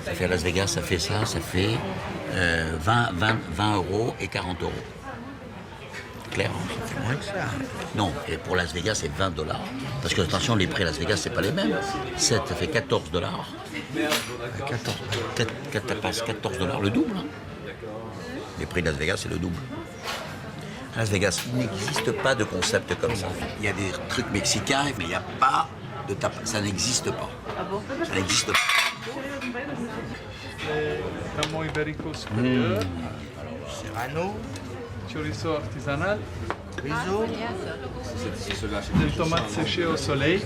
Ça fait à Las Vegas, ça fait 20 € et 40 €. Clair, hein, ça fait moins que ça. Non, et pour Las Vegas, c'est 20 $. Parce que, attention, les prix à Las Vegas, c'est pas les mêmes. 7, ça fait 14 $. 4 tapas, 14 $, le double. Hein. Les prix de Las Vegas, c'est le double. À Las Vegas, il n'existe pas de concept comme ça. Il y a des trucs mexicains, mais il n'y a pas de tapas. Ça n'existe pas. Ah bon? Ça n'existe pas. Jamon ibérico supérieur. Serrano. Chorizo artisanal. Chorizo. Des tomates séchées au soleil.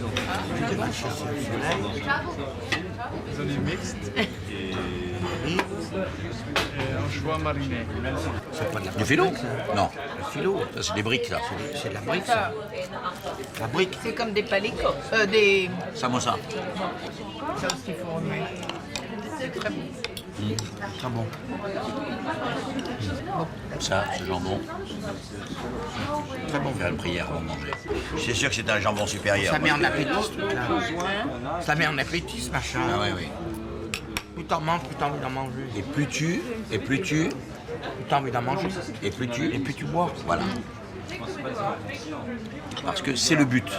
Des oignons mixtes. Et anchois marinés. Du filo? Non. Du filo. Ça, c'est des briques, là. C'est de la brique, ça. La brique. C'est comme des palicots. Des... Samosa. Ça aussi, il faut remuer. C'est très bon. Très bon. Ça, ce jambon. Très bon. Faire une prière avant de manger. C'est sûr que c'est un jambon supérieur. Ça met en appétit, ce truc-là. Ça met en appétit, ce machin. Ah oui, oui. Plus t'en manges, plus t'as envie d'en manger. Et plus tu... Plus t'as envie d'en manger. Et plus tu bois. Voilà. Parce que c'est le but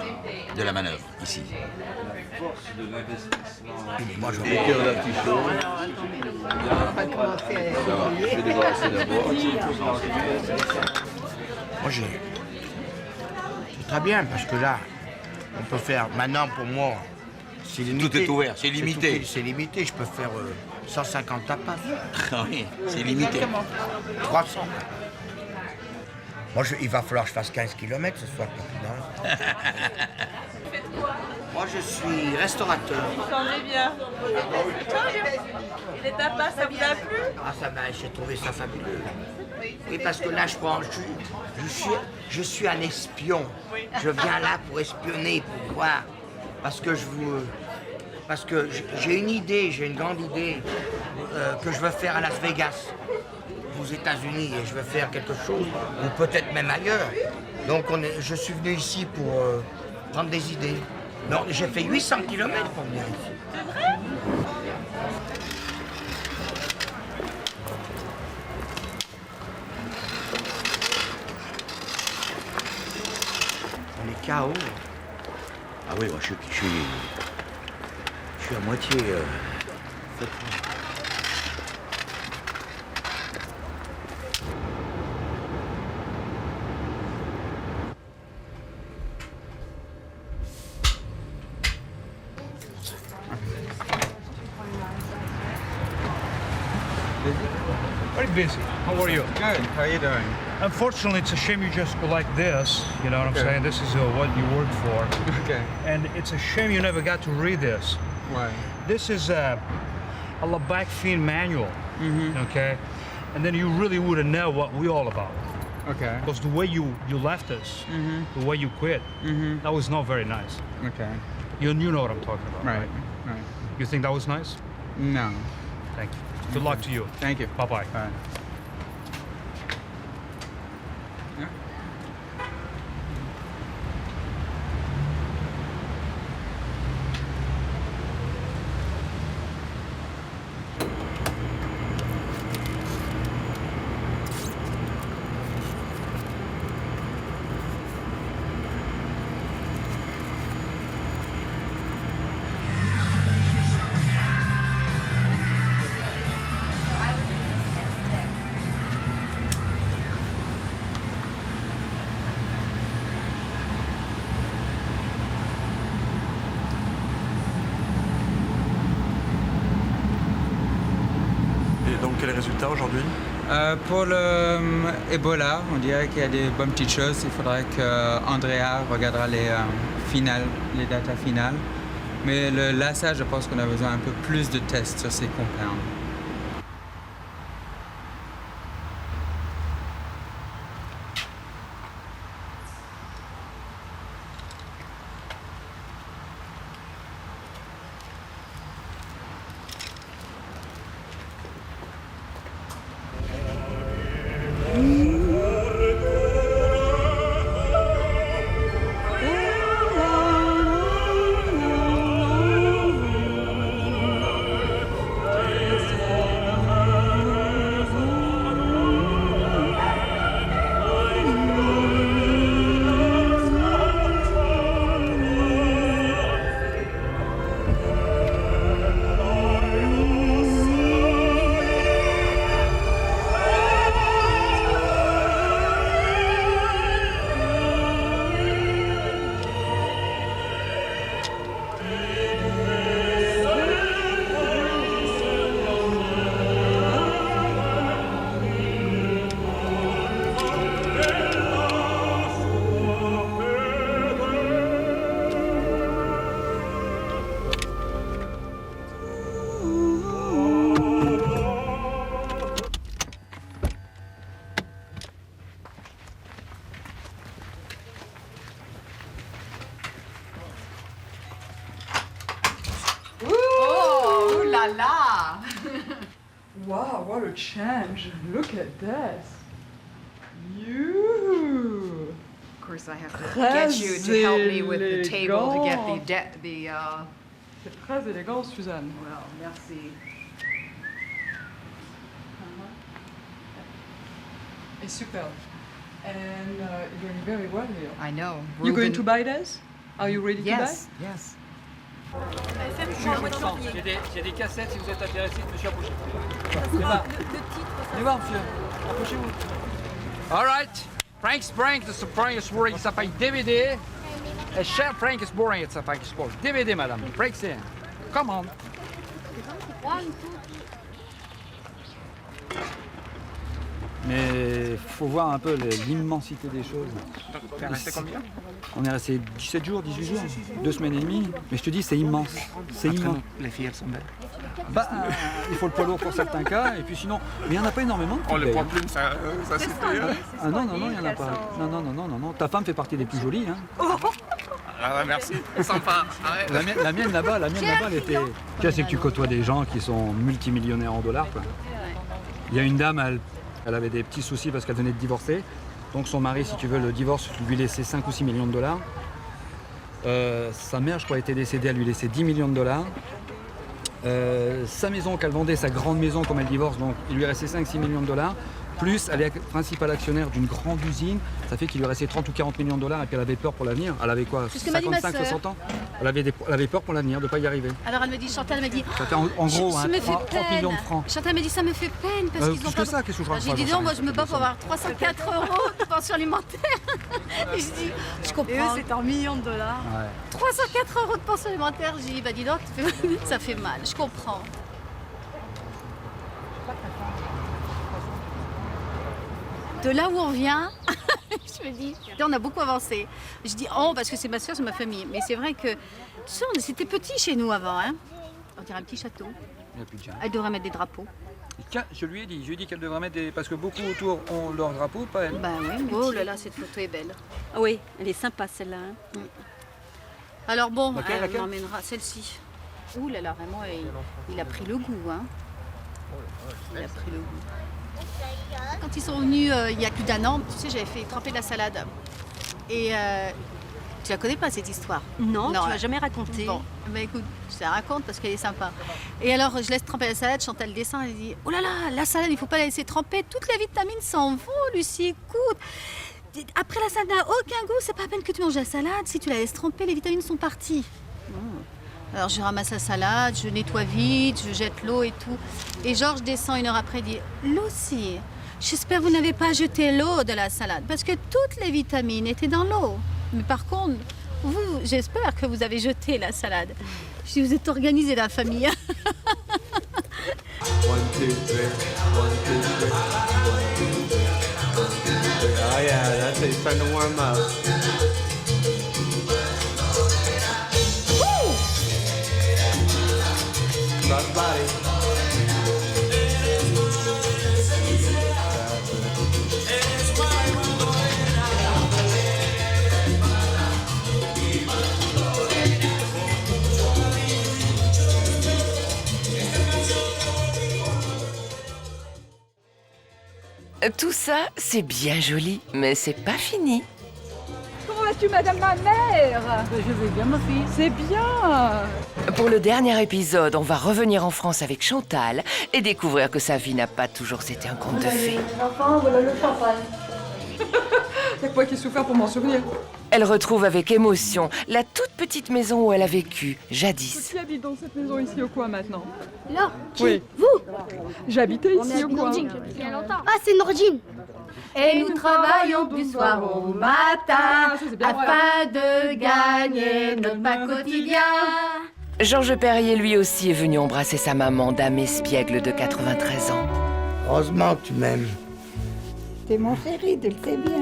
de la manœuvre, ici. Moi, je vais faire un petit chaud. On va commencer à Je vais débarrasser d'abord. Moi, c'est très bien, parce que là, on peut faire... Maintenant, pour moi, c'est limité. Tout est ouvert, c'est limité. C'est limité, je peux faire 150 tapas. Ah oui, c'est limité. 300. Moi, il va falloir que je fasse 15 km ce soir. Non. Moi, je suis restaurateur. Vous sentez bien. Les tapas, ça vous a plu? Ah, j'ai trouvé ça fabuleux. Oui, parce que là, je suis un espion. Je viens là pour espionner, pour voir. Parce que j'ai une idée, j'ai une grande idée que je veux faire à Las Vegas, aux États-Unis, et je veux faire quelque chose, ou peut-être même ailleurs. Donc je suis venu ici pour prendre des idées. Non, j'ai fait 800 km pour venir ici. C'est vrai? On est KO. Ah oui, moi je suis à moitié fatigué. Very busy. How are you? Good. How are you doing? Unfortunately, it's a shame you just go like this. You know what I'm Okay. saying? This is what you work for. Okay. And it's a shame you never got to read this. Why? This is a Labatt Fiend manual. Okay? And then you really wouldn't know what we're all about. Okay. Because the way you left us, the way you quit, that was not very nice. Okay. You know what I'm talking about, right? Right. You think that was nice? No. Thank you. Good luck to you. Thank you. Bye-bye. Bye. Et donc, quel est le résultat aujourd'hui? Pour le Ebola, on dirait qu'il y a des bonnes petites choses. Il faudrait qu'Andrea regardera les datas finales. Mais là, ça, je pense qu'on a besoin un peu plus de tests sur ces compounds. voir le change. Look at this. You. Of course, I have to get you to help me with the table to get the. C'est très élégant, Suzanne. Well, merci. It's super. And you're doing very well here. I know. You're going to buy this? Are you ready to buy? Yes. Yes. Il y a des cassettes si vous êtes intéressé, monsieur, approchez-vous. Venez voir, monsieur. Approchez-vous. All right. Frank's Prank, the Prank is Boring, ça s'appelle DVD. Et Cher Prank is Boring, ça s'appelle DVD, madame. Breaks in. Come on. Mais faut voir un peu l'immensité des choses. T'es resté combien? On est resté 17 jours, 18 jours, 2 semaines et demie. Mais je te dis, c'est immense. C'est immense. Les filles, elles sont belles. Bah, il faut le poids lourd pour certains cas, et puis sinon, mais il n'y en a pas énormément. Oh, le poids plume, ça c'était. Ah non, il n'y en a pas. Non. Ta femme fait partie des plus jolies. Hein. Ah, merci, sympa. La mienne là-bas, elle était. Tu vois, c'est que tu côtoies des gens qui sont multimillionnaires en dollars, quoi. Il y a une dame, elle avait des petits soucis parce qu'elle venait de divorcer. Donc son mari, si tu veux, le divorce lui laissait 5 ou 6 millions de dollars. Sa mère, je crois, était décédée, elle lui laissait 10 millions de dollars. Sa maison qu'elle vendait, sa grande maison comme elle divorce, donc il lui restait 5-6 millions de dollars. Plus, elle est principale actionnaire d'une grande usine, ça fait qu'il lui restait 30 ou 40 millions de dollars et puis elle avait peur pour l'avenir. Elle avait quoi, 55-60 ans? Elle avait peur pour l'avenir, de ne pas y arriver. Alors elle me dit, Chantal me dit, en gros, ça me fait 30 millions de francs. Chantal me dit, ça me fait peine parce qu'ils ont plus pas... que ça, qu'est-ce que je raconte? J'ai dit non, moi je me bats pour avoir 304 € de pension alimentaire. Et je dis, je comprends. Et eux c'est en millions de dollars. Ouais. 304 € de pension alimentaire, j'ai dit, bah dis donc, ça fait mal, je comprends. De là où on vient, je me dis, on a beaucoup avancé. Je dis oh parce que c'est ma soeur, c'est ma famille. Mais c'est vrai que, tu sais, c'était petit chez nous avant. Hein. On dirait un petit château. Il n'y a plus de gens. Elle devrait mettre des drapeaux. Tiens, je lui ai dit qu'elle devrait mettre des... Parce que beaucoup autour ont leur drapeau, pas elle. Bah oui, oh là là, cette photo est belle. Ah oui, elle est sympa celle-là. Hein. Alors bon, laquelle elle m'emmènera celle-ci. Ouh là là, vraiment, il a pris le goût. Hein. Il a pris le goût. Quand ils sont venus il y a plus d'1 an, tu sais, j'avais fait tremper de la salade. Et tu la connais pas cette histoire? Non, tu m'as jamais raconté. Bon, bah écoute, je la raconte parce qu'elle est sympa. Et alors, je laisse tremper la salade, Chantal descend, elle dit oh là là, la salade, il faut pas la laisser tremper, toutes les vitamines s'en vont, Lucie, écoute. Après la salade n'a aucun goût, c'est pas la peine que tu manges la salade, si tu la laisses tremper, les vitamines sont parties. Alors je ramasse la salade, je nettoie vite, je jette l'eau et tout. Et Georges descend 1 heure après et dit Lucie, j'espère que vous n'avez pas jeté l'eau de la salade parce que toutes les vitamines étaient dans l'eau. Mais par contre, vous, j'espère que vous avez jeté la salade. Je dis, vous êtes organisé la famille. 1, 2, 3, 1, 2, 3. Oh yeah, that's it. It's time to warm up. Cross body. Tout ça, c'est bien joli, mais c'est pas fini. Comment vas-tu, madame ma mère? Je vais bien, ma fille. C'est bien. Pour le dernier épisode, on va revenir en France avec Chantal et découvrir que sa vie n'a pas toujours été un conte de fées. Enfin, voilà le champagne. Il y a que moi qui ai souffert pour m'en souvenir. Elle retrouve avec émotion la toute petite maison où elle a vécu, jadis. Qui habite dans cette maison ici au coin maintenant? Là, qui? Oui. Vous? J'habitais ici au coin. Il y a longtemps. Ah, c'est Nordine. Et nous travaillons du soir au matin afin de gagner notre pain quotidien. Georges Perrier, lui aussi, est venu embrasser sa maman, dame espiègle de 93 ans. Heureusement que tu m'aimes. T'es mon chéri, tu le sais bien.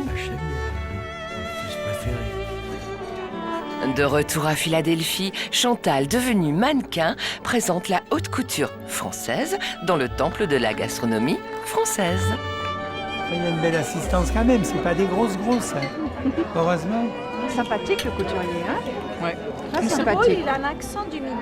De retour à Philadelphie, Chantal, devenue mannequin, présente la haute couture française dans le temple de la gastronomie française. Il y a une belle assistance quand même, c'est pas des grosses. Hein. Heureusement. Sympathique le couturier, hein? Ouais. Ah, sympathique. Il a un accent du Midi.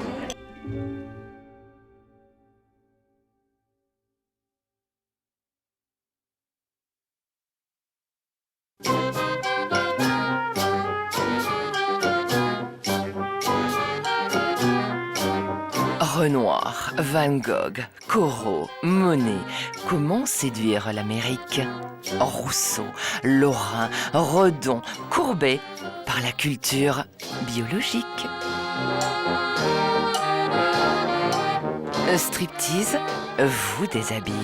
Renoir, Van Gogh, Corot, Monet. Comment séduire l'Amérique? Rousseau, Lorrain, Redon, Courbet, par la culture biologique. Striptease vous déshabille.